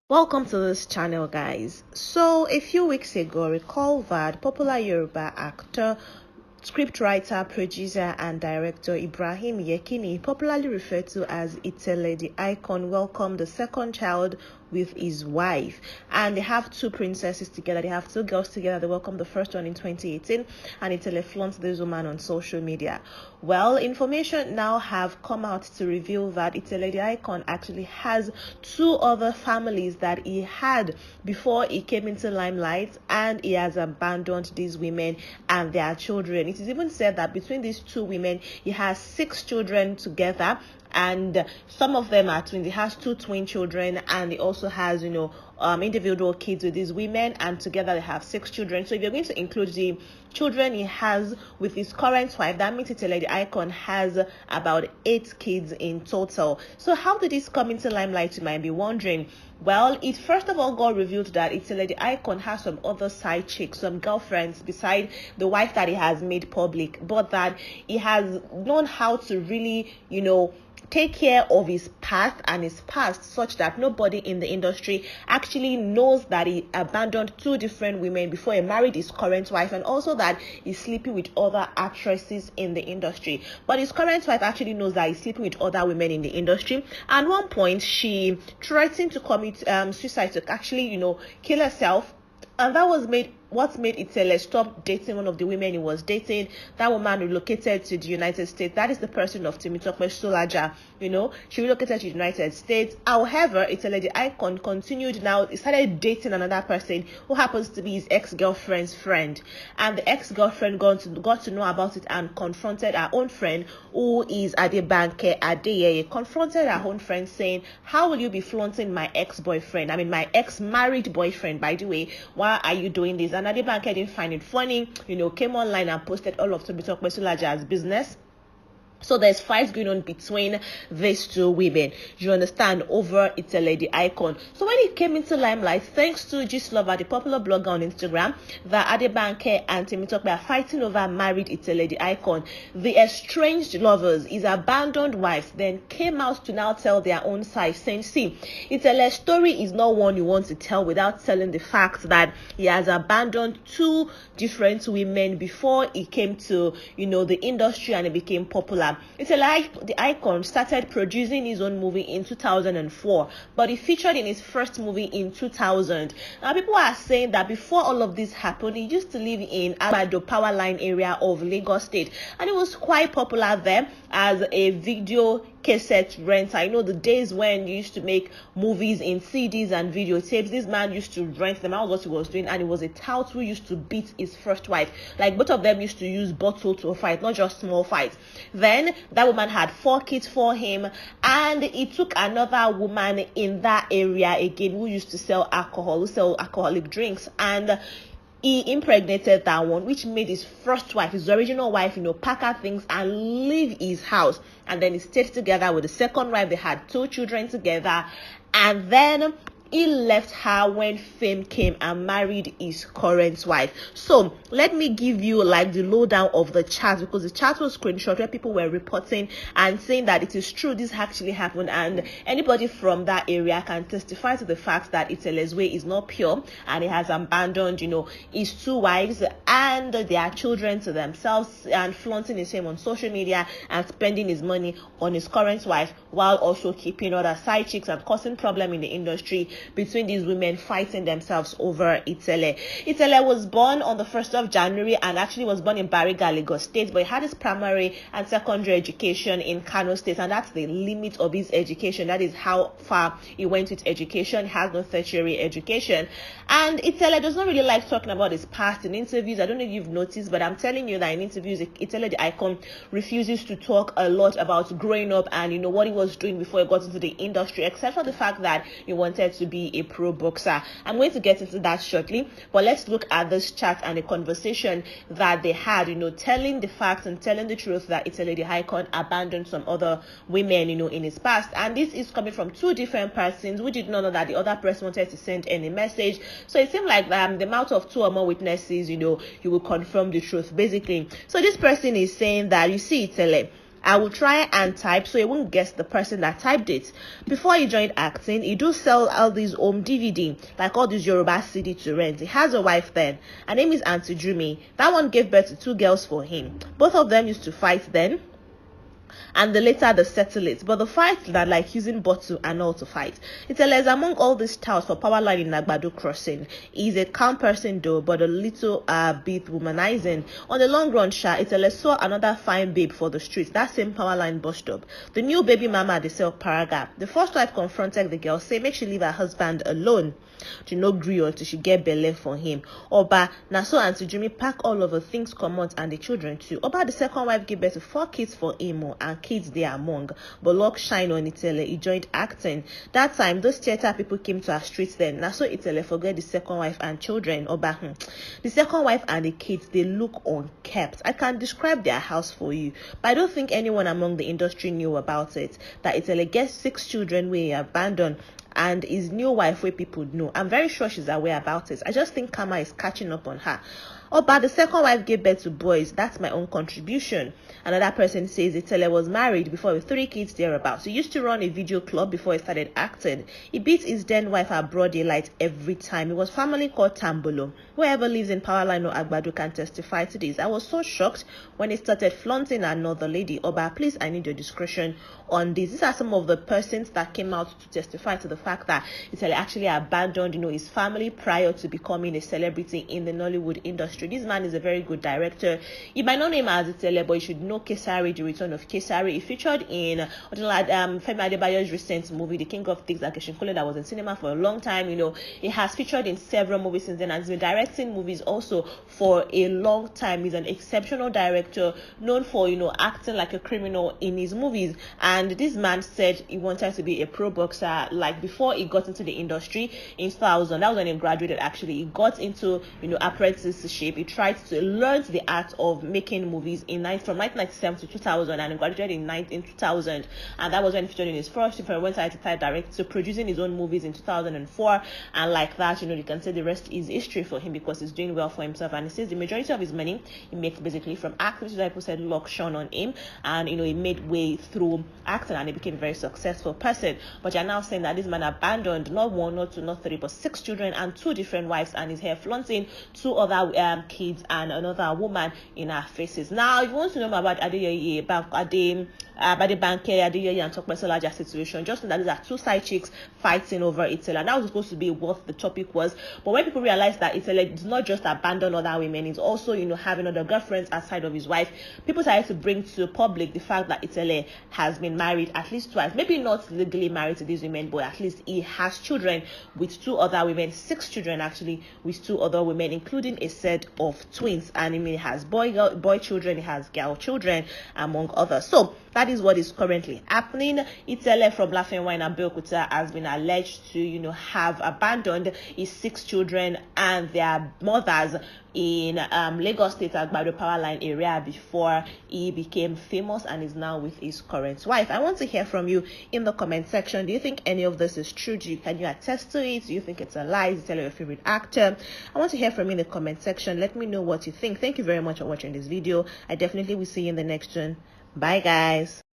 Welcome to this channel, guys. So a few weeks ago, recall that popular Yoruba actor, scriptwriter, producer and director Ibrahim Yekini, popularly referred to as Itele the Icon, welcomed the second child with his wife, and they have two princesses together. They have two girls together. They welcomed the first one in 2018, and Itele flaunts this woman on social media. Well, information now have come out to reveal that Itele the Icon actually has two other families that he had before he came into limelight, and he has abandoned these women and their children. It is even said that between these two women, he has 6 children together, and some of them are twins. He has 2 twin children, and he also has individual kids with these women, and together they have 6 children. So if you're going to include the children he has with his current wife, that means Itele the Icon has about 8 kids in total. So how did this come into limelight, you might be wondering? Well, it first of all got revealed that Itele the Icon has some other side chicks, some girlfriends beside the wife that he has made public, but that he has known how to really, take care of his past and his past such that nobody in the industry actually knows that he abandoned 2 different women before he married his current wife, and also that he's sleeping with other actresses in the industry. But his current wife actually knows that he's sleeping with other women in the industry. At one point, she threatened to commit suicide, to actually, kill herself. And that was what made Itele stop dating one of the women he was dating. That woman relocated to the United States. That is the person of Temitope Solaja. She relocated to the United States. However, Itele the Icon continued. Now he started dating another person who happens to be his ex-girlfriend's friend. And the ex-girlfriend got to know about it and confronted her own friend, who is Adebanke Adeyeye, confronted her own friend saying, "How will you be flaunting my ex-boyfriend? I mean, my ex-married boyfriend, by the way. Why are you doing this?" And Adebanke didn't find it funny, came online and posted all of Temitope Solaja's business. So there's fights going on between these 2 women, you understand, over Itele the Icon. So when it came into limelight, thanks to Lover, the popular blogger on Instagram, that Adebanke and Temitope are fighting over married Itele the Icon, the estranged lovers, his abandoned wives, then came out to now tell their own side, saying, see, Itele's story is not one you want to tell without telling the fact that he has abandoned 2 different women before he came to, the industry and he became popular. Itele the Icon started producing his own movie in 2004, but he featured in his first movie in 2000. Now, people are saying that before all of this happened, he used to live in Abado Power Line area of Lagos State, and he was quite popular there as a video cassette renter. I know the days when you used to make movies in CDs and videotapes. This man used to rent them. That was what he was doing, and he was a tout who used to beat his first wife. Like, both of them used to use bottle to fight, not just small fights. Then that woman had 4 kids for him, and he took another woman in that area again who used to sell alcohol, who sell alcoholic drinks, and he impregnated that one, which made his first wife, his original wife, pack her things and leave his house. And then he stayed together with the second wife. They had 2 children together, and then he left her when fame came and married his current wife. So let me give you the lowdown of the chat, because the chat was screenshot where people were reporting and saying that it is true, this actually happened, and anybody from that area can testify to the fact that Itele's way is not pure, and he has abandoned his 2 wives and their children to themselves, and flaunting his fame on social media and spending his money on his current wife, while also keeping other side chicks and causing problem in the industry between these women fighting themselves over Itele. Itele was born on the 1st of January and actually was born in Bariga, Lagos State, but he had his primary and secondary education in Kano State, and that's the limit of his education. That is how far he went with education. He has no tertiary education. And Itele does not really like talking about his past in interviews. I don't know if you've noticed, but I'm telling you that in interviews, Itele the Icon refuses to talk a lot about growing up and what he was doing before he got into the industry, except for the fact that he wanted to be a pro boxer. I'm going to get into that shortly, but let's look at this chat and the conversation that they had, telling the facts and telling the truth that Itele the Icon abandoned some other women, in his past. And this is coming from 2 different persons who did not know that the other person wanted to send any message. So it seemed like the mouth of 2 or more witnesses, you will confirm the truth, basically. So this person is saying that, you see, Itele, I will try and type so he won't guess the person that typed it. Before he joined acting, he do sell all these home DVD, like all these Yoruba CD to rent. He has a wife then. Her name is Auntie Jumi. That one gave birth to 2 girls for him. Both of them used to fight then, and later they settle it. But the fight that like using bottle and all to fight. Itele is among all these stars for power line in Agbado crossing. He's a calm person though, but a little bit womanizing. On the long run, Itele saw another fine babe for the streets, that same power line bus stop. The new baby mama they sell Paraga. The first wife confronted the girl, say make she leave her husband alone. To no gree until she get belle for him. Oba Naso and Jimmy pack all of the things come out and the children too. Oba the second wife gave birth to 4 kids for him and kids they among. But luck shine on Itele. He joined acting. That time those theater people came to our streets then. Naso Itele forget the second wife and children. Oba the second wife and the kids they look unkept. I can describe their house for you, but I don't think anyone among the industry knew about it. That Itele gets 6 children where he abandoned and his new wife where people know. I'm very sure she's aware about it. I just think karma is catching up on her. But the second wife gave birth to boys. That's my own contribution. Another person says Itele was married before with 3 kids thereabouts. He used to run a video club before he started acting. He beat his then wife at broad daylight every time. It was family called Tambolo. Whoever lives in Powerline or Agbado can testify to this. I was so shocked when he started flaunting another lady. Oba, please, I need your discretion on this. These are some of the persons that came out to testify to the fact that Itele actually abandoned, his family prior to becoming a celebrity in the Nollywood industry. This man is a very good director. You might not know him as Itele, but you should know Kesari, The Return of Kesari. He featured in Femi Adebayo's recent movie, The King of Thieves, that was in cinema for a long time. He has featured in several movies since then and has been directing movies also for a long time. He's an exceptional director known for, acting like a criminal in his movies. And this man said he wanted to be a pro boxer, like before he got into the industry in 2000. That was when he graduated actually. He got into, apprenticeship. He tried to learn the art of making movies from 1997 to 2000 and he graduated in 2000. And that was when he featured in his first film. Went to direct to producing his own movies in 2004. And like that, you can say the rest is history for him because he's doing well for himself. And he says the majority of his money he makes basically from acting, which is why people said luck shone on him. And, he made way through acting and he became a very successful person. But you're now saying that this man abandoned not 1, not 2, not 3, but 6 children and 2 different wives, and is here flaunting 2 other kids and another woman in our faces. Now, if you want to know more about Adeyeye, Adeyeye and Tokpesolaja situation, just know that these are 2 side chicks fighting over Itele. And that was supposed to be what the topic was. But when people realized that Itele did not just abandon other women, he's also, having other girlfriends outside of his wife, people started to bring to public the fact that Itele has been married at least twice. Maybe not legally married to these women, but at least he has children with 2 other women, 6 children actually with 2 other women, including a set of twins. And he has boy children, he has girl children, among others. So that is what is currently happening. Itele from Lafenwa in Abeokuta has been alleged to, have abandoned his 6 children and their mothers in Lagos State Agbado Powerline area before he became famous and is now with his current wife. I want to hear from you in the comment section. Do you think any of this is true? Can you attest to it? Do you think it's a lie? Tell your favorite actor. I want to hear from you in the comment section. Let me know what you think. Thank you very much for watching this video. I definitely will see you in the next one. Bye guys.